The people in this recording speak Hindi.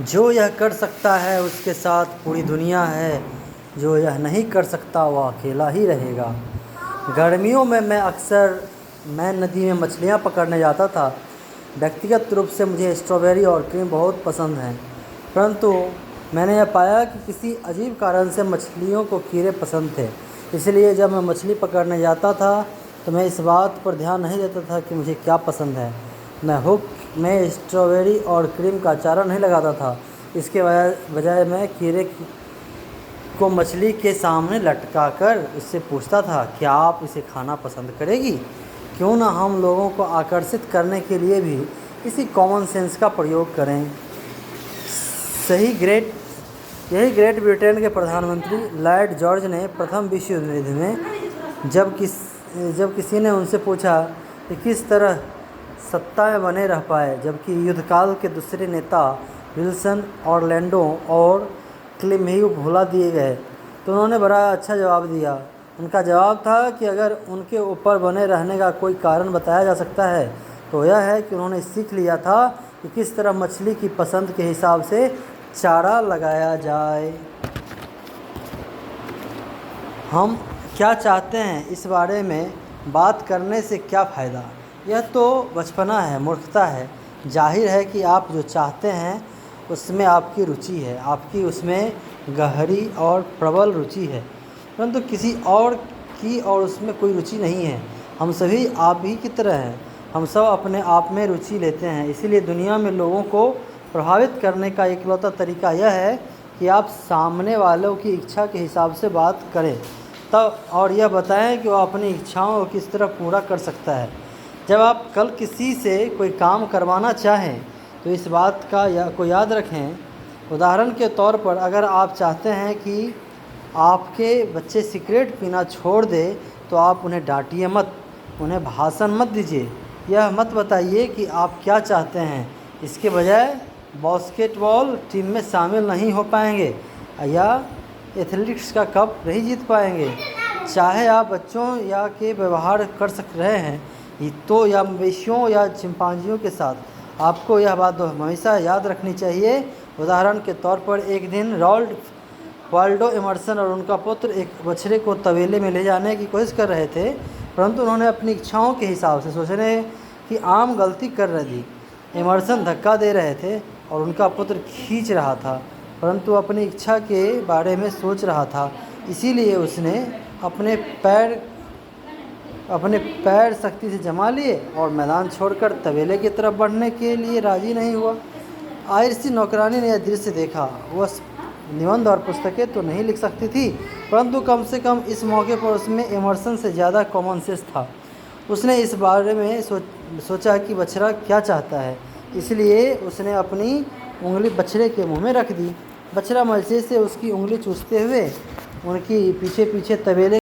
जो यह कर सकता है उसके साथ पूरी दुनिया है, जो यह नहीं कर सकता वह अकेला ही रहेगा। गर्मियों में मैं नदी में मछलियाँ पकड़ने जाता था। व्यक्तिगत रूप से मुझे स्ट्रॉबेरी और क्रीम बहुत पसंद हैं, परंतु मैंने यह पाया कि किसी अजीब कारण से मछलियों को कीड़े पसंद थे। इसलिए जब मैं मछली पकड़ने जाता था तो मैं इस बात पर ध्यान नहीं देता था कि मुझे क्या पसंद है। मैं हुक में स्ट्रॉबेरी और क्रीम का चारा नहीं लगाता था। इसके बजाय मैं कीड़े को मछली के सामने लटका कर उससे पूछता था, क्या आप इसे खाना पसंद करेगी? क्यों ना हम लोगों को आकर्षित करने के लिए भी इसी कॉमन सेंस का प्रयोग करें। यही ग्रेट ब्रिटेन के प्रधानमंत्री लॉर्ड जॉर्ज ने प्रथम विश्व युद्ध में जब किसी ने उनसे पूछा कि किस तरह सत्ता में बने रह पाए, जबकि युद्धकाल के दूसरे नेता विल्सन, ऑरलैंडो और क्लेमेयू भुला दिए गए, तो उन्होंने बड़ा अच्छा जवाब दिया। उनका जवाब था कि अगर उनके ऊपर बने रहने का कोई कारण बताया जा सकता है तो यह है कि उन्होंने सीख लिया था कि किस तरह मछली की पसंद के हिसाब से चारा लगाया जाए। हम क्या चाहते हैं इस बारे में बात करने से क्या फ़ायदा? यह तो बचपना है, मूर्खता है। जाहिर है कि आप जो चाहते हैं उसमें आपकी रुचि है, आपकी उसमें गहरी और प्रबल रुचि है, परंतु किसी और की और उसमें कोई रुचि नहीं है। हम सभी आप ही की तरह हैं, हम सब अपने आप में रुचि लेते हैं। इसीलिए दुनिया में लोगों को प्रभावित करने का इकलौता तरीका यह है कि आप सामने वालों की इच्छा के हिसाब से बात करें तब और यह बताएं कि वह अपनी इच्छाओं को किस तरह पूरा कर सकता है। जब आप कल किसी से कोई काम करवाना चाहें तो इस बात को याद रखें। उदाहरण के तौर पर, अगर आप चाहते हैं कि आपके बच्चे सिगरेट पीना छोड़ दे तो आप उन्हें डांटिए मत, उन्हें भाषण मत दीजिए, यह मत बताइए कि आप क्या चाहते हैं। इसके बजाय बास्केटबॉल टीम में शामिल नहीं हो पाएंगे या एथलेटिक्स का कप नहीं जीत पाएंगे। चाहे आप बच्चों या के व्यवहार कर सक रहे हैं तो या मवेशियों या चिंपांजियों के साथ, आपको यह बात हमेशा याद रखनी चाहिए। उदाहरण के तौर पर, एक दिन वाल्डो एमर्सन और उनका पुत्र एक बछड़े को तबेले में ले जाने की कोशिश कर रहे थे, परंतु उन्होंने अपनी इच्छाओं के हिसाब से सोचने की आम गलती कर रही थी। एमर्सन धक्का दे रहे थे और उनका पुत्र खींच रहा था, परंतु अपनी इच्छा के बारे में सोच रहा था। इसीलिए उसने अपने पैर सख्ती से जमा लिए और मैदान छोड़कर तबेले की तरफ बढ़ने के लिए राजी नहीं हुआ। आयरसी नौकरानी ने यह दृश्य देखा। वह निबंध और पुस्तकें तो नहीं लिख सकती थी, परंतु कम से कम इस मौके पर उसमें एमर्सन से ज़्यादा कॉमन सेंस था। उसने इस बारे में सोचा कि बछड़ा क्या चाहता है, इसलिए उसने अपनी उंगली बछड़े के मुंह में रख दी। बछड़ा मजे से उसकी उंगली चूसते हुए उनकी पीछे पीछे तबेले